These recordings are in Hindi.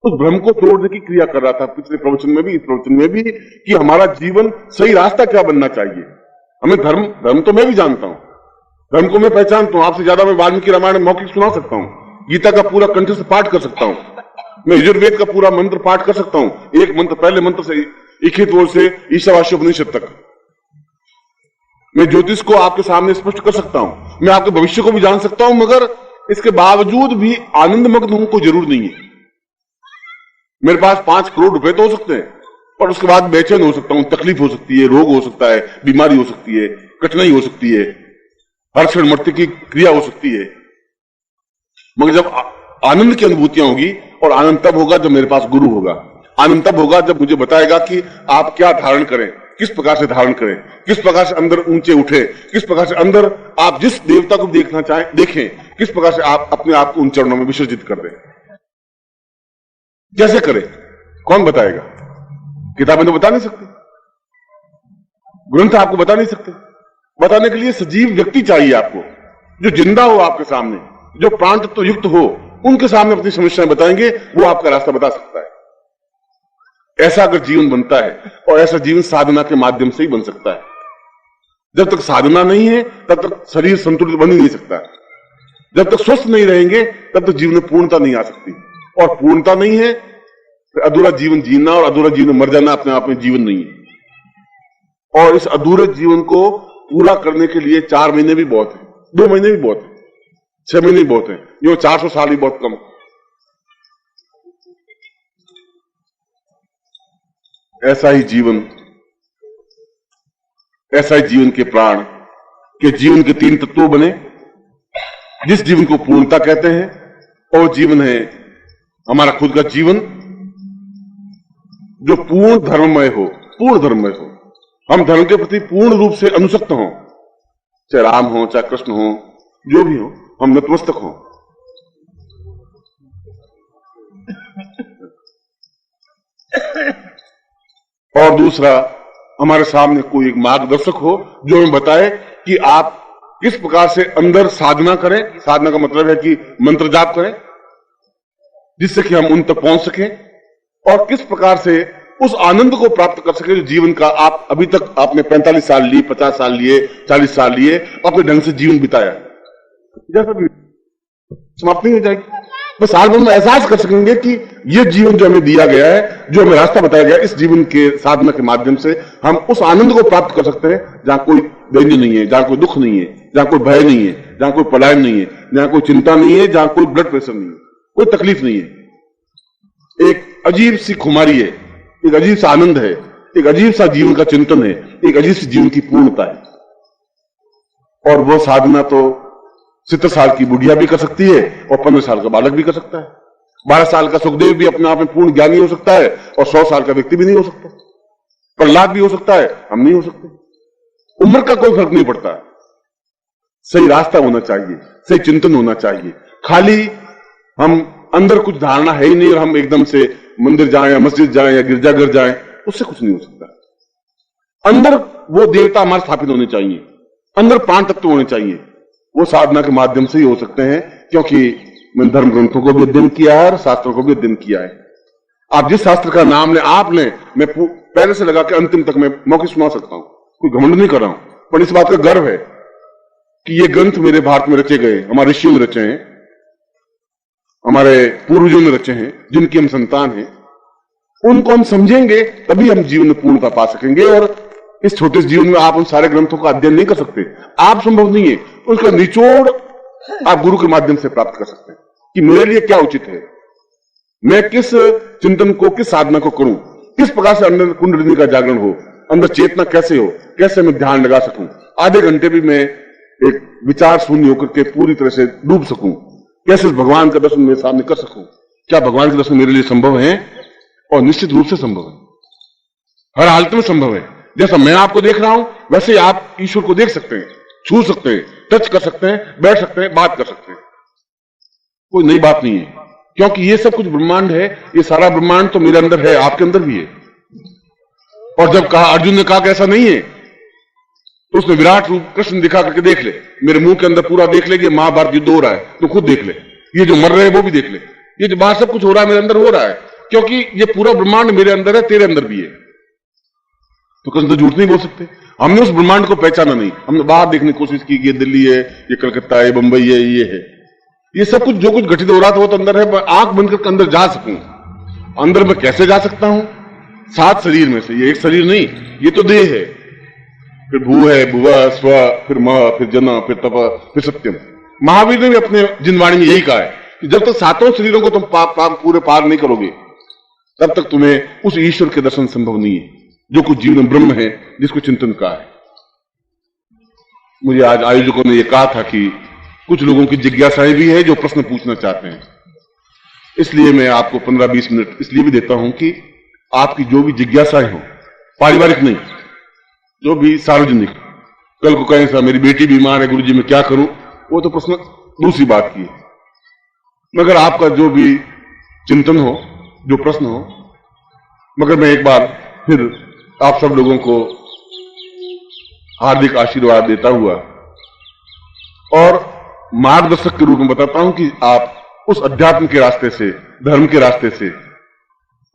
उस भ्रम को तोड़ने की क्रिया कर रहा था पिछले प्रवचन में भी, इस प्रवचन में भी, कि हमारा जीवन सही रास्ता क्या बनना चाहिए। हमें धर्म तो मैं भी जानता हूं, धर्म को मैं पहचानता हूं। आपसे ज्यादा मैं वाल्मीकि रामायण मौखिक सुना सकता हूं, गीता का पूरा कंठस्थ पाठ कर सकता हूं, मैं यजुर्वेद का पूरा मंत्र पाठ कर सकता हूं, एक मंत्र पहले मंत्र से 21 ओर से ईशावास्योपनिषद तक। मैं ज्योतिष को आपके सामने स्पष्ट कर सकता हूं, मैं आपके भविष्य को भी जान सकता हूं, मगर इसके बावजूद भी आनंदमग्न होने को जरूर नहीं है। मेरे पास 5 करोड़ रुपए तो हो सकते हैं, पर उसके बाद बेचैन हो सकता हूं, तकलीफ हो सकती है, रोग हो सकता है, बीमारी हो सकती है, कठिनाई हो सकती है, हर क्षण मृत्यु की क्रिया हो सकती है। मगर जब आनंद की अनुभूतियां होगी, और आनंद तब होगा जब मेरे पास गुरु होगा, आनंद तब होगा जब मुझे बताएगा कि आप क्या धारण करें, किस प्रकार से धारण करें, किस प्रकार से अंदर ऊंचे उठे, किस प्रकार से अंदर आप जिस देवता को देखना चाहें देखें, किस प्रकार से आप अपने आप को उन चरणों में विसर्जित कर दें। कैसे करें, कौन बताएगा? किताबें तो बता नहीं सकती, ग्रंथ आपको बता नहीं सकते। बताने के लिए सजीव व्यक्ति चाहिए आपको, जो जिंदा हो आपके सामने, जो प्राण तत्व युक्त हो, उनके सामने अपनी समस्याएं बताएंगे, वो आपका रास्ता बता सकता है। ऐसा अगर जीवन बनता है, और ऐसा जीवन साधना के माध्यम से ही बन सकता है। जब तक साधना नहीं है तब तक शरीर संतुलित बन ही नहीं सकता। जब तक स्वस्थ नहीं रहेंगे तब तक जीवन में पूर्णता नहीं आ सकती, और पूर्णता नहीं है तो अधूरा जीवन जीना, और अधूरा जीवन मर जाना अपने आप में जीवन नहीं है। और इस अधूरे जीवन को पूरा करने के लिए 4 महीने भी बहुत है, 2 महीने भी बहुत है, 6 महीने भी बहुत है, जो 400 साल भी बहुत कम। ऐसा ही जीवन के प्राण के जीवन के 3 तत्व बने, जिस जीवन को पूर्णता कहते हैं। और जीवन है हमारा खुद का जीवन, जो पूर्ण धर्ममय हो, पूर्ण धर्ममय हो। हम धर्म के प्रति पूर्ण रूप से अनुसक्त हों, चाहे राम हो, चाहे कृष्ण हो, जो भी हो, हम नतमस्तक हों। और दूसरा, हमारे सामने कोई एक मार्गदर्शक हो जो हमें बताए कि आप किस प्रकार से अंदर साधना करें। साधना का मतलब है कि मंत्र जाप करें, जिससे कि हम उन तक पहुंच सकें, और किस प्रकार से उस आनंद को प्राप्त कर सके जो जीवन का आप अभी तक आपने 45 साल लिए, 50 साल लिए, 40 साल लिए, अपने ढंग से जीवन बिताया, जैसा भी समाप्त नहीं हो जाएगी। बस साल भर में एहसास कर सकेंगे कि ये जीवन जो हमें दिया गया है, जो हमें रास्ता बताया गया है, इस जीवन के साधना के माध्यम से हम उस आनंद को प्राप्त कर सकते हैं जहां कोई दैन्य नहीं है, जहां कोई दुख नहीं है, जहां कोई भय नहीं है, जहां कोई पलायन नहीं है, जहां कोई चिंता नहीं है, जहां कोई ब्लड प्रेशर नहीं है, कोई तकलीफ नहीं है। एक अजीब सी खुमारी है, एक अजीब सा आनंद है, एक अजीब सा जीवन का चिंतन है, एक अजीब सी जीवन की पूर्णता है। और वह साधना तो 70 साल की बुढ़िया भी कर सकती है, और 15 साल का बालक भी कर सकता है। 12 साल का सुखदेव भी अपने आप में पूर्ण ज्ञानी हो सकता है, और 100 साल का व्यक्ति भी नहीं हो सकता। प्रहलाद भी हो सकता है, हम नहीं हो सकते। उम्र का कोई फर्क नहीं पड़ता। सही रास्ता होना चाहिए, सही चिंतन होना चाहिए। खाली हम अंदर कुछ धारणा है ही नहीं, और हम एकदम से मंदिर जाएं या मस्जिद जाएं या गिरजाघर जाएं, उससे कुछ नहीं हो सकता। अंदर वो देवता हमारे स्थापित होने चाहिए, अंदर प्राण तत्व होने चाहिए। वो साधना के माध्यम से ही हो सकते हैं, क्योंकि मैंने धर्म ग्रंथों को भी अध्ययन किया है और शास्त्रों को भी अध्ययन किया है। आप जिस शास्त्र का नाम लें, आप लें, मैं पहले से लगा के अंतिम तक मैं मौखिक सुना सकता हूं, कोई घमंड नहीं कर रहा हूं, पर इस बात का गर्व है कि ये ग्रंथ मेरे भारत में रचे गए, हमारे ऋषियों ने रचे हैं, हमारे पूर्वजों ने रचे हैं, जिनकी हम संतान हैं। उनको हम समझेंगे तभी हम जीवन में पूर्णता पा सकेंगे। और इस छोटे जीवन में आप उन सारे ग्रंथों का अध्ययन नहीं कर सकते, आप संभव नहीं है। उसका निचोड़ आप गुरु के माध्यम से प्राप्त कर सकते हैं कि मेरे लिए क्या उचित है, मैं किस चिंतन को, किस साधना को करूं, किस प्रकार से अंदर कुंडलिनी का जागरण हो, अंदर चेतना कैसे हो, कैसे मैं ध्यान लगा सकूं, आधे घंटे भी मैं एक विचार शून्य होकर के पूरी तरह से डूब सकूं, कैसे भगवान का दर्शन मेरे सामने कर सकूं। क्या भगवान के दर्शन मेरे लिए संभव है? और निश्चित रूप से संभव है, हर हालत में संभव है। जैसा मैं आपको देख रहा हूं, वैसे आप ईश्वर को देख सकते हैं, छू सकते हैं, टच कर सकते हैं, बैठ सकते हैं, बात कर सकते हैं। कोई नई बात नहीं है, क्योंकि ये सब कुछ ब्रह्मांड है। ये सारा ब्रह्मांड तो मेरे अंदर है, आपके अंदर भी है। और जब कहा, अर्जुन ने कहा कि ऐसा नहीं है, तो उसने विराट रूप कृष्ण दिखा करके देख ले, मेरे मुंह के अंदर पूरा देख ले कि महाभारत युद्ध हो रहा है, तो खुद देख ले, ये जो मर रहे हैं वो भी देख ले, ये जो बाहर सब कुछ हो रहा है मेरे अंदर हो रहा है। क्योंकि ये पूरा ब्रह्मांड मेरे अंदर है, तेरे अंदर भी है। तो कभी तो झूठ नहीं बोल सकते। हमने उस ब्रह्मांड को पहचाना नहीं, हमने बाहर देखने की कोशिश की कि ये दिल्ली है, ये कलकत्ता है, बंबई है, ये है। ये सब कुछ जो कुछ घटित हो रहा था वो तो अंदर है। मैं आंख बंद करके अंदर जा सकूं, अंदर मैं कैसे जा सकता हूं? 7 शरीर में से ये एक शरीर नहीं, ये तो देह है। फिर भू है, भुवा, स्व, फिर म, फिर जन, फिर तप, फिर सत्यम। महावीर ने भी अपने जिनवाणी में यही कहा है कि जब तक 7 शरीरों को तुम पूरे पार नहीं करोगे तब तक तुम्हें उस ईश्वर के दर्शन संभव नहीं है जो कुछ जीवन ब्रह्म है, जिसको चिंतन का है। मुझे आज आयोजकों ने यह कहा था कि कुछ लोगों की जिज्ञासाएं भी है जो प्रश्न पूछना चाहते हैं, इसलिए मैं आपको 15-20 मिनट इसलिए भी देता हूं कि आपकी जो भी जिज्ञासाएं हो, पारिवारिक नहीं, जो भी सार्वजनिक, कल को कहें साहब मेरी बेटी बीमार है गुरुजी मैं क्या करूं, वो तो प्रश्न दूसरी बात की है। मगर आपका जो भी चिंतन हो, जो प्रश्न हो, मगर मैं एक बार फिर आप सब लोगों को हार्दिक आशीर्वाद देता हुआ और मार्गदर्शक के रूप में बताता हूं कि आप उस अध्यात्म के रास्ते से, धर्म के रास्ते से,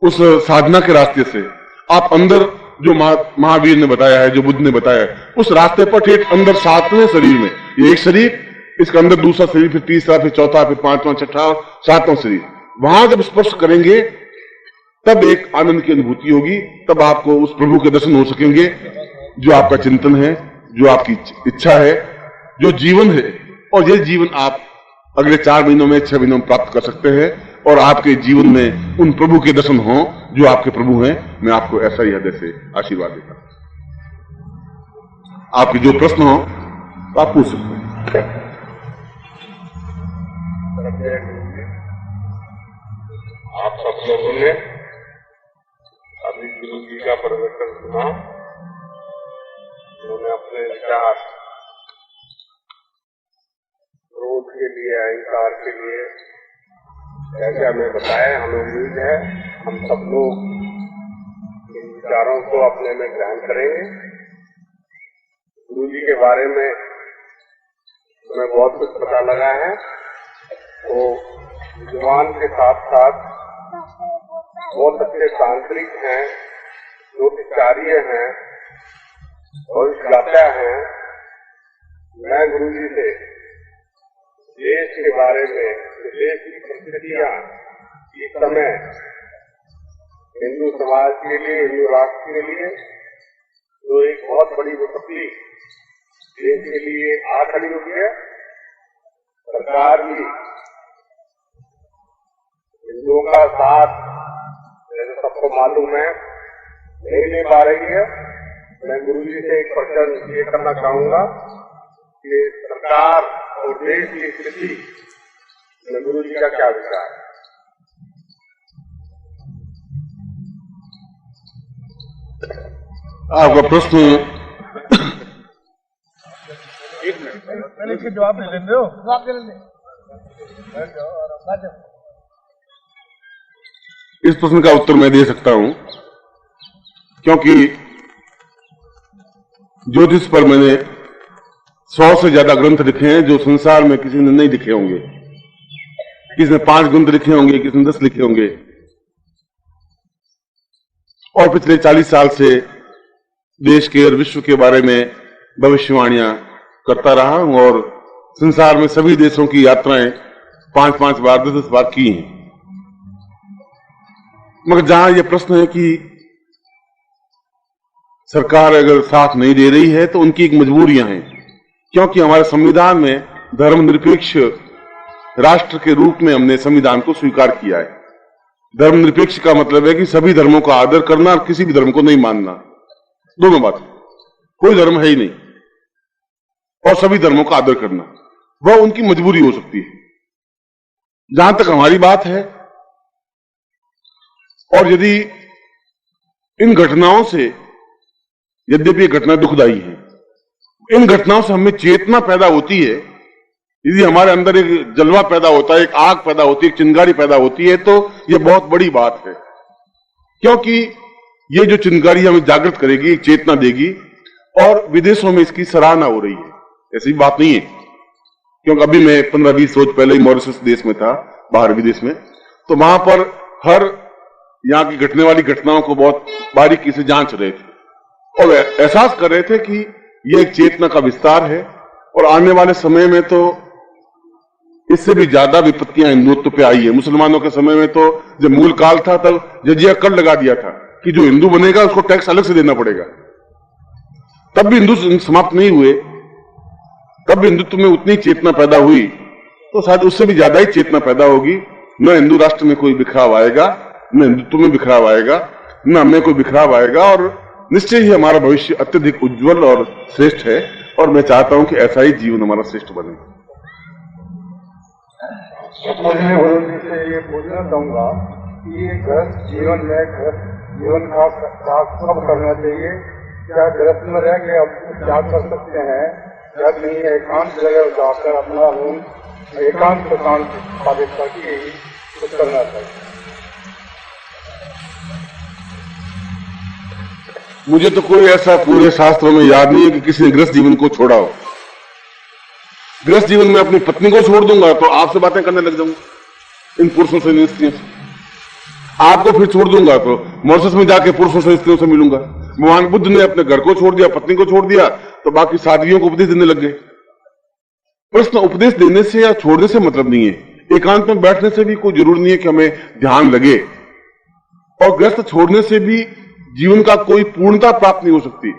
उस साधना के रास्ते से, आप अंदर जो महावीर ने बताया है, जो बुद्ध ने बताया है, उस रास्ते पर ठीक अंदर 7वें शरीर में, ये एक शरीर, इसके अंदर दूसरा शरीर, फिर तीसरा, फिर चौथा, फिर 5वां, 6वां, 7वां शरीर, वहां जब स्पर्श करेंगे तब एक आनंद की अनुभूति होगी, तब आपको उस प्रभु के दर्शन हो सकेंगे जो आपका चिंतन है, जो आपकी इच्छा है, जो जीवन है। और ये जीवन आप अगले 4 महीनों में, 6 महीनों में प्राप्त कर सकते हैं और आपके जीवन में उन प्रभु के दर्शन हो जो आपके प्रभु हैं। मैं आपको ऐसा ही हृदय से आशीर्वाद देता हूं। आपके जो प्रश्न हो तो आप पूछ सकते हैं। आप सब लोगों ने अभी गुरु जी का प्रवचन सुना, उन्होंने अपने विचार क्रोध के लिए, अहंकार के लिए जैसे हमें बताया, हमें उम्मीद है हम सब लोग इन विचारों को अपने में ग्रहण करेंगे। गुरु जी के बारे में हमें बहुत कुछ पता लगा है। वो विद्वान के साथ साथ बहुत अच्छे तांत्रिक हैं, ज्योतिषाचार्य हैं और गाता हैं। मैं गुरु जी से देश के बारे में, देश की परिस्थितियां इस समय हिंदू समाज के लिए, हिंदू राष्ट्र के लिए जो एक बहुत बड़ी विपत्ति देश के लिए आ खड़ी हुई है, सरकार भी हिंदुओं का साथ जैसे सबको मालूम है नहीं ले पा रही है। मैं गुरु जी से एक प्रश्न ये करना चाहूंगा कि सरकार और देश की स्थिति में गुरु जी का क्या विचार है? आपका प्रश्न एक मिनट पहले इसके जवाब दे लेंगे हो, जवाब दे लेंगे। इस प्रश्न का उत्तर मैं दे सकता हूं क्योंकि ज्योतिष पर मैंने 100 से ज्यादा ग्रंथ लिखे हैं जो संसार में किसी ने नहीं लिखे होंगे। किसी ने 5 ग्रंथ लिखे होंगे, किसी ने 10 लिखे होंगे। और पिछले 40 साल से देश के और विश्व के बारे में भविष्यवाणियां करता रहा हूं और संसार में सभी देशों की यात्राएं 5-5 बार, 10-10 बार की हैं। मगर जहां यह प्रश्न है कि सरकार अगर साथ नहीं दे रही है तो उनकी एक मजबूरियां हैं, क्योंकि हमारे संविधान में धर्मनिरपेक्ष राष्ट्र के रूप में हमने संविधान को स्वीकार किया है। धर्मनिरपेक्ष का मतलब है कि सभी धर्मों का आदर करना और किसी भी धर्म को नहीं मानना, दोनों बात। कोई धर्म है ही नहीं और सभी धर्मों का आदर करना, वह उनकी मजबूरी हो सकती है। जहां तक हमारी बात है, और यदि इन घटनाओं से, यद्यपि ये घटना दुखदायी है, इन घटनाओं से हमें चेतना पैदा होती है, यदि हमारे अंदर एक जलवा पैदा होता है, एक आग पैदा होती है, एक चिंगारी पैदा होती है, तो यह बहुत बड़ी बात है। क्योंकि ये जो चिंगारी हमें जागृत करेगी, एक चेतना देगी, और विदेशों में इसकी सराहना हो रही है। ऐसी बात नहीं है, क्योंकि अभी मैं 15-20 रोज पहले ही मॉरिशस देश में था, बाहर विदेश में, तो वहां पर हर यहाँ की घटने वाली घटनाओं को बहुत बारीकी से जांच रहे थे और एहसास कर रहे थे कि यह एक चेतना का विस्तार है और आने वाले समय में तो इससे भी ज्यादा विपत्तियां हिंदुत्व पे आई है। मुसलमानों के समय में तो जब मूल काल था तब जजिया कर लगा दिया था कि जो हिंदू बनेगा उसको टैक्स अलग से देना पड़ेगा, तब भी हिंदू समाप्त नहीं हुए, तब भी हिंदुत्व में उतनी चेतना पैदा हुई, तो शायद उससे भी ज्यादा ही चेतना पैदा होगी। न हिंदू राष्ट्र में कोई बिखराव आएगा, न हिंदुत्व में बिखराव आएगा, न हमें कोई बिखराव आएगा और निश्चय ही हमारा भविष्य अत्यधिक उज्जवल और श्रेष्ठ है और मैं चाहता हूं कि ऐसा ही जीवन हमारा श्रेष्ठ बने। मुझे गुरु जी से ये पूछना चाहूंगा कि ये गृहस्थ जीवन में गृहस्थ जीवन का त्याग कब करना चाहिए? क्या गृहस्थ में रह के अब त्याग कर सकते हैं या नहीं? एकांत जगह जाकर अपना रूम एकांत शांति साबित करके ही कुछ करना चाहिए। मुझे तो कोई ऐसा पूरे शास्त्रों में याद नहीं है कि किसी ने गृहस्थ जीवन को छोड़ा हो। गृहस्थ जीवन में अपनी पत्नी को छोड़ दूंगा तो आपसे बातें करने लग जाऊंगा इन पुरुषों से इन स्त्रियों से, आपको फिर छोड़ दूंगा तो मॉरिशस में जाके पुरुषों से स्त्रियों से मिलूंगा। भगवान बुद्ध ने अपने घर को छोड़ दिया, पत्नी को छोड़ दिया, तो बाकी साधवियों को उपदेश देने लग गए। प्रश्न उपदेश देने से या छोड़ने से मतलब नहीं है, एकांत में बैठने से भी कोई जरूरी नहीं है कि हमें ध्यान लगे, और गृहस्थ छोड़ने से भी जीवन का कोई पूर्णता प्राप्त नहीं हो सकती।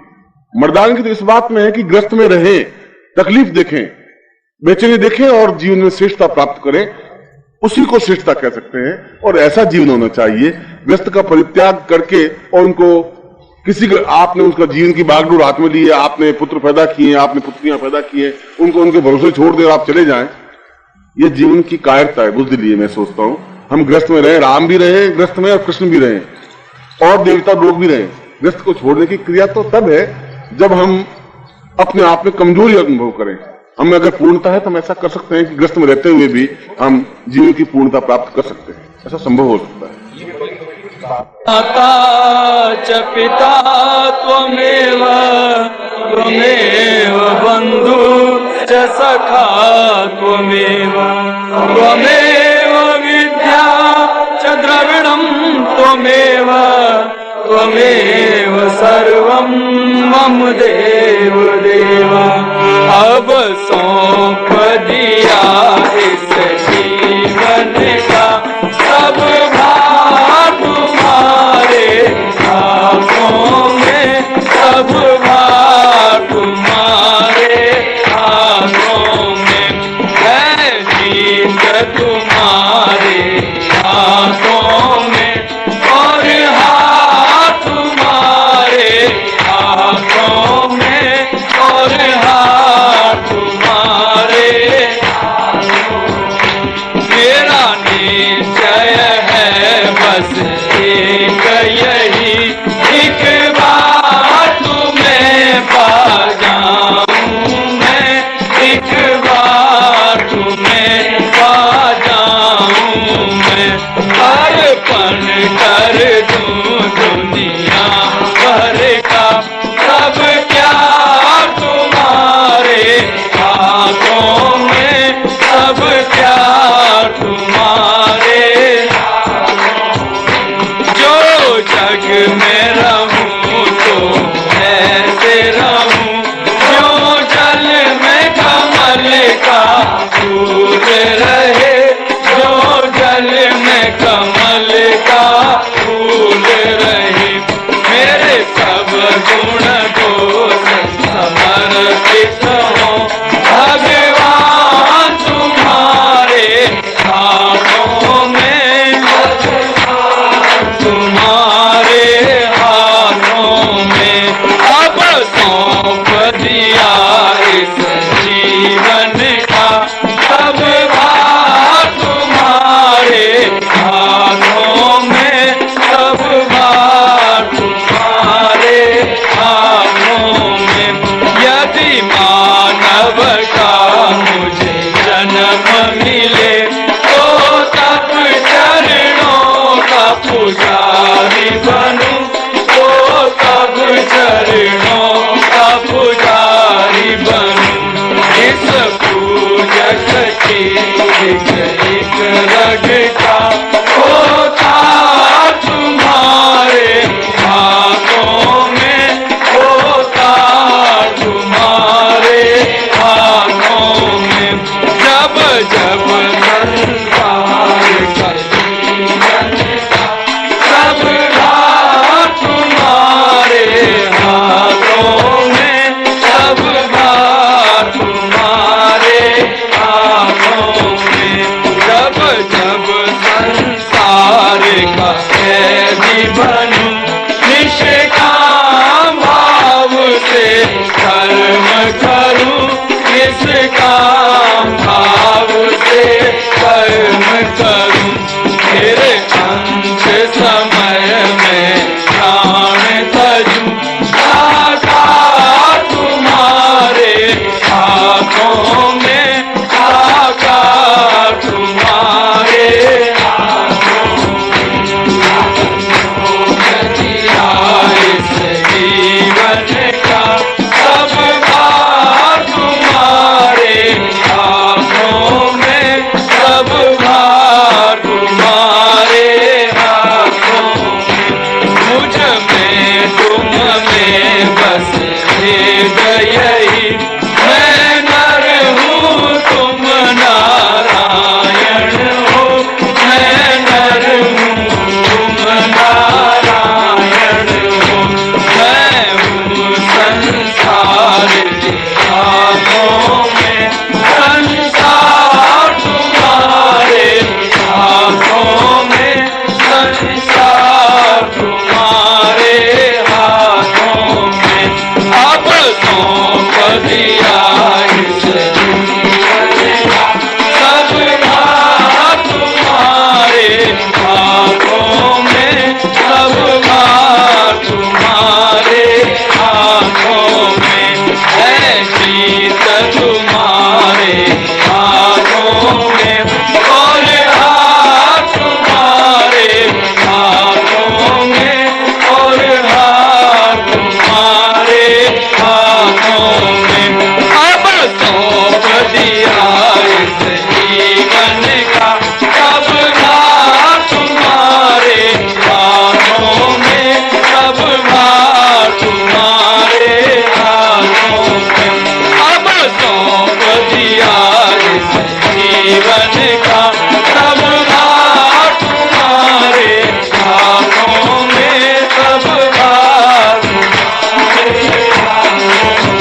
मर्दान की तो इस बात में है कि गृहस्थ में रहें, तकलीफ देखें, बेचैनी देखें और जीवन में श्रेष्ठता प्राप्त करें, उसी को श्रेष्ठता कह सकते हैं। और ऐसा जीवन होना चाहिए गृहस्थ का परित्याग करके, और उनको किसी को आपने उसका जीवन की बागडोर हाथ में ली है, आपने पुत्र पैदा किए, आपने पुत्रियां पैदा की है, उनको उनके भरोसे छोड़ दे और आप चले जाएं, ये जीवन की कायरता है, बुझदिली है। मैं सोचता हूं हम गृहस्थ में रहे, राम भी रहे गृहस्थ में और कृष्ण भी रहे और देवता लोग भी रहे। गृहस्थ को छोड़ने की क्रिया तो तब है जब हम अपने आप में कमजोरी अनुभव करें। हमें अगर पूर्णता है तो हम ऐसा कर सकते हैं कि गृहस्थ में रहते हुए भी हम जीवन की पूर्णता प्राप्त कर सकते हैं, ऐसा संभव हो सकता है। माता च पिता त्वमेव त्वमेव बंधु च सखा त्वमेव त्वमेव विद्या च द्रविणं त्वमेव त्वमेव सर्वं मम देव देव। अब सौंप दिया इस जीवन का सब भार तुम्हारे हाथों में, सब भार तुम्हारे हाथों में है, जीत तुम्हारे हाथों में और हाथ तुम्हारे हाथों में और हाथ तुम्हारे मेरा निश्चय है बस एक यही, एक बार तुम्हें पा जाऊं मैं, एक बार तुम्हें पा जाऊं मैं। अर्पण कर दूं दुनिया भर का सब प्यार तुम्हारे हाथों में, सब प्यार तुम्हारे। जो जग में रहूं तो ऐसे रहूं, जो जल में कमल का फूल रहे, जो जल में कमल का फूल रहे। मेरे सब गुण दोष समर्पित हो भगवान तुम्हारे हाथों में, तुम्हारे का कैदी बनूं, निष्काम भाव से कर्म करूं, निष्काम भाव से कर्म करूं, फिर अंत समय में प्राण तजूं, आका तुम्हारे हाथों में, आका तुम्हारे हाथों में, इस जीवन का सब भार तुम्हारे हाथों में, सब भार तुम्हारे हाथों में, मुझ में तुम में बस भेद यही, मैं नर हूँ तुम नारायण हो, मैं नर हूँ तुम नारायण हो, मैं हूँ संसार के हाथों में, संसार तुम्हारे हाथों में, संसार तुम्हारे हाथों में, अब सौंप दिया इस जीवन का सब भार तुम्हारे हाथों में, सब भार तुम्हारे हाथों में, है जीत तुम्हारे हाथों में, और हाथ तुम्हारे हाथों में, और हाथ तुम्हारे हाथों में, अब सौंप दिया इस जीवन का सब भार तुम्हारे हाथों में, सब भार तुम्हारे हाथों में, अब सौंप दिया इस जीवन का सब भार तुम्हारे हाथों में, सब भार तुम्हारे हाथों में,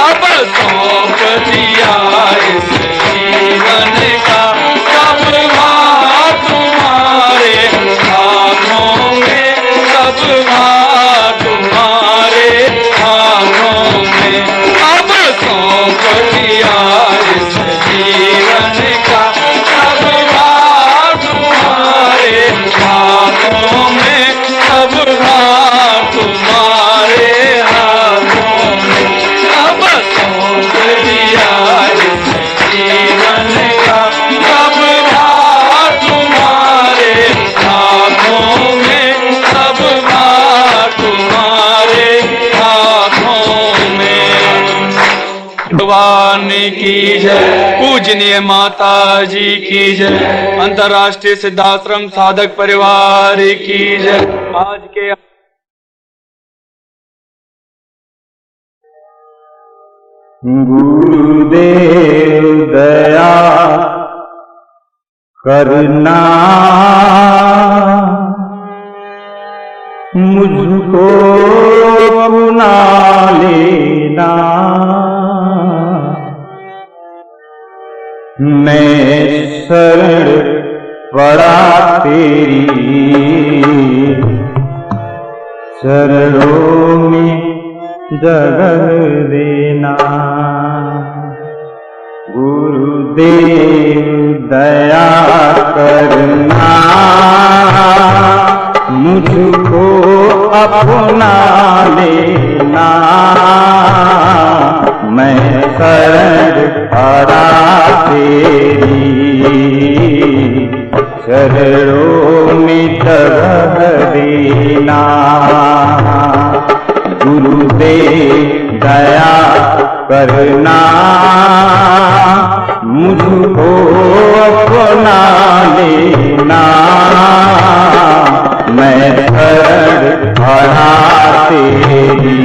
अब सौंप दिया इस जीवन का सब भार तुम्हारे हाथों में, सब भार तुम्हारे हाथों में, अब सौंप दिया इस जीवन का सब भार तुम्हारे हाथों में, सब भार तुम्हारे हाथों में, अब सौंप दिया इस जीवन का सब भार तुम्हारे हाथों में, सब भार तुम्हारे हाथों में, अब सौंप दिया इस जीवन का सब भार तुम्हारे हाथों में, सब भार तुम्हारे हाथों में। भगवान की जय, पूजनीय माता जी की जय, अंतर्राष्ट्रीय सिद्धाश्रम साधक परिवार की जय। आज के गुरुदेव दया करना, मुझको अपना लेना, मैं शरण पड़ा तेरी चरणों में जगह देना। गुरुदेव दया करना, मुझको अपना लेना, मैं शरण पड़ा तेरी चरणों में जगह देना। गुरुदेव दया करना, मुझको अपना लेना, मैं शरण पड़ा तेरी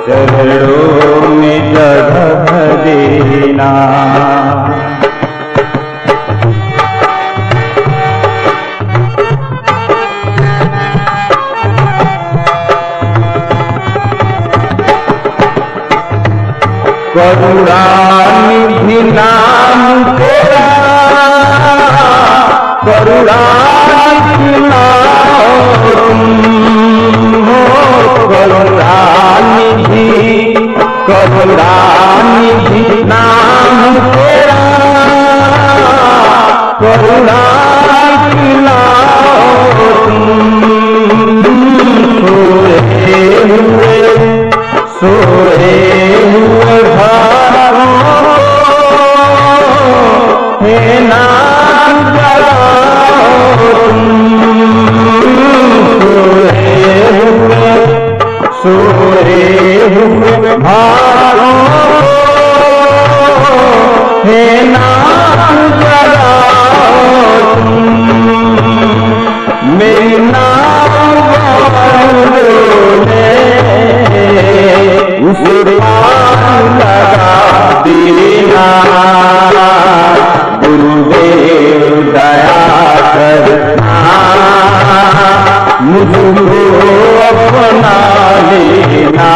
चरणों में जगह देना। करुणानिधि नाम तेरा, करुणानिधि नाम हो, करुणानिधि, करुणानिधि नाम तेरा, करुणानिधि नाम सोए हुए भारों हे नाम जगाओ सोए हुए भारों हे नाम जगाओ मेरी नाम उसे पार लगा देना, गुरुदेव दया करना, मुझको अपना लेना,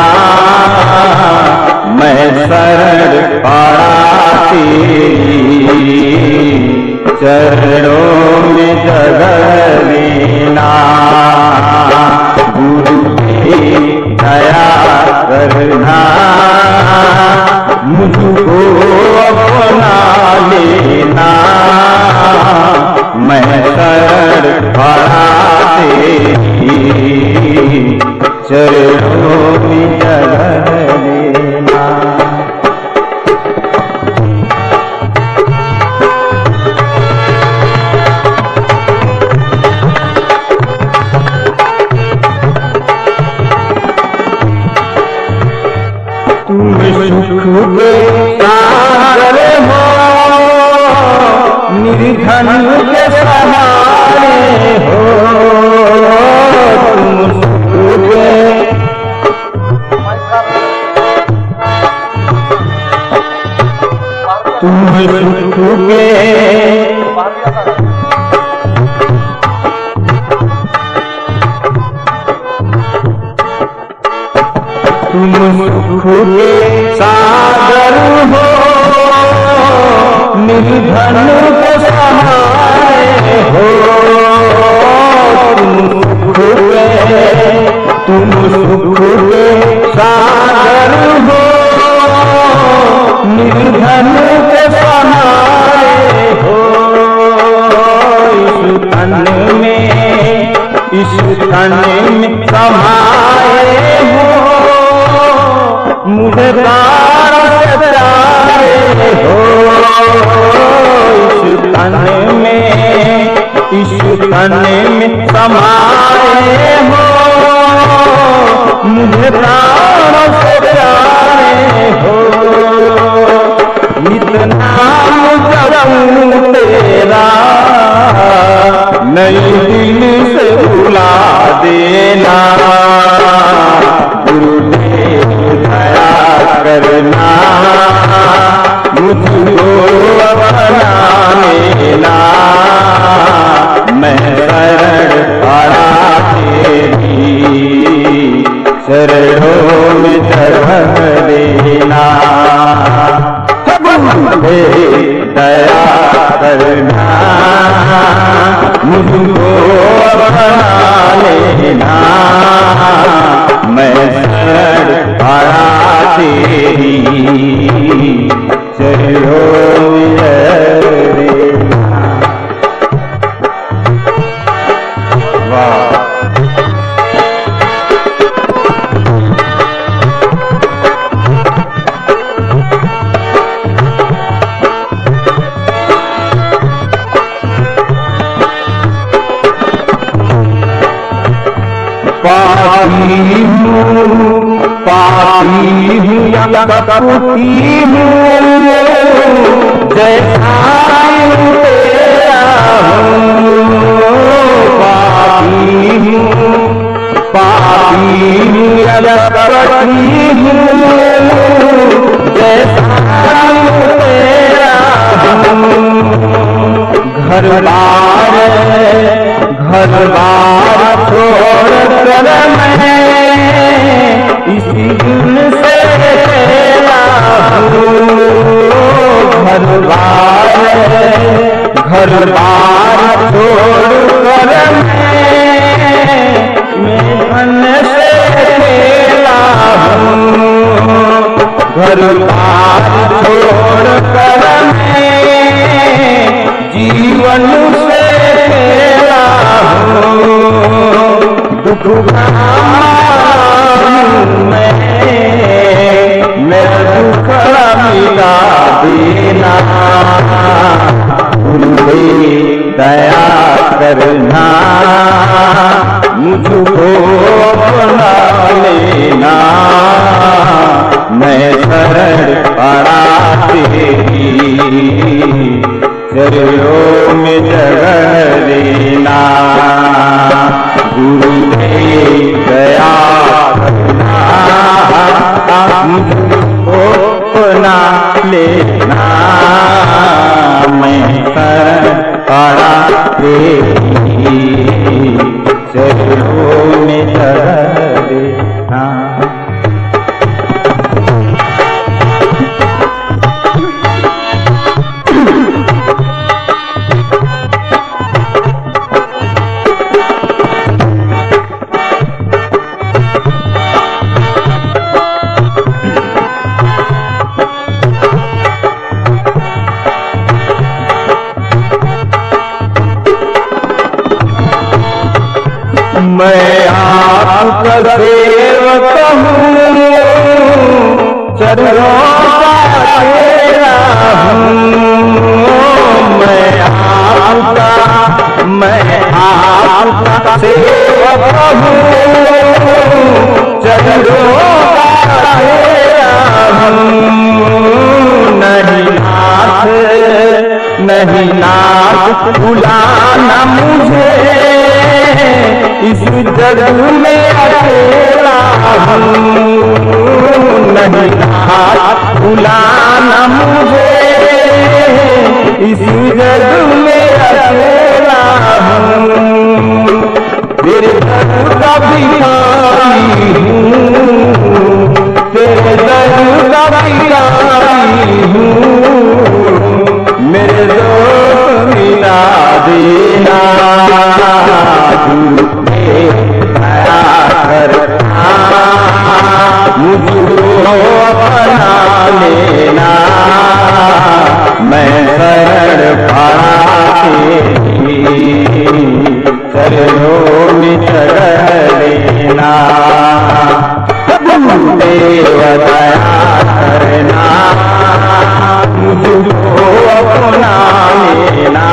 मैं शरण पड़ा तेरी चरणों में जगह लेना, गुरुदेव दया करना, मुझको अपना लेना, मैं शरण पड़ा तेरी चरणों में जगह लेना। सुख के सागर हो, निर्धन के सहारे हो, तुम सुख के तुम सुख के सागर हो, निर्धन के सहारे हो, तुम सुख के सागर हो, निर्धन के सहारे हो, इस तन में समाये हो, मुझे तारा प्यारे हो, इस तन में समाये हो, मुझे तारा प्यारे हो, इतना जब तेरा नई दिल से बुला देना, गुरुदेव दया करना, मुझको अपना लेना, मैं शरण पड़ा तेरी चरणों में जगह देना, दया करना, मुझको अपना लेना, मैं शरण पड़ा तेरी चरणों में देना। वाह पापी हूँ, पापी हूँ या कपटी हूँ, जैसा तेरा हूँ, पापी हूँ, पापी हूँ या कपटी हूँ, जैसा तेरा हूँ, घर बार छोड़ कर मैं इसी दिल से तेरा हूँ, घर बार छोड़कर मैं मन से खेला हूँ, घर बार छोड़कर मैं जीवन से खेला हूँ। दुख मैं मेरा दुख मिला देना, दया करना, मुझको अपना लेना, मैं शरण पड़ा तेरी चरणों में जगह देना। गुरुदेव दया करना, मुझको अपना लेना, मैं शरण पड़ा तेरी चरणों में जगह देना। मैं आपका सेवक हूँ, चरणों का तेरा हूँ। मैं आपका सेवक हूँ, चरणों का तेरा हूँ। नहीं नाथ बुलाना मुझे, इस जग में अकेला हूँ। नहीं नाथ बुलाना मुझे, इस जग में अकेला हूँ। तेरे दर का भिखारी हूँ, तेरे दर का भिखारी हूँ। मेरे दोस्त मिला देना, दया करना, मुझको अपना लेना, मैं शरण पड़ा तेरी चरणों में जगह देना। देव दया करना, मुझको अपना लेना,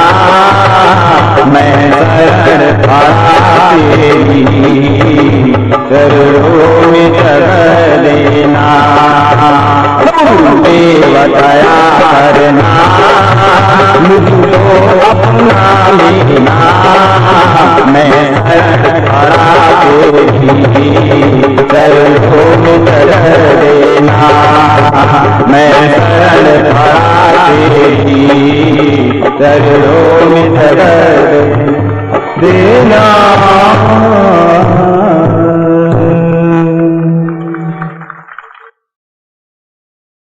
मैं शरण पड़ा तेरी चरणों में जगह देना। देव दया करना, मुझको अपना लेना, मैं शरण पड़ा तेरी चरणों में जगह देना, मैं शरण पड़ा तेरी चरणों में जगह देना।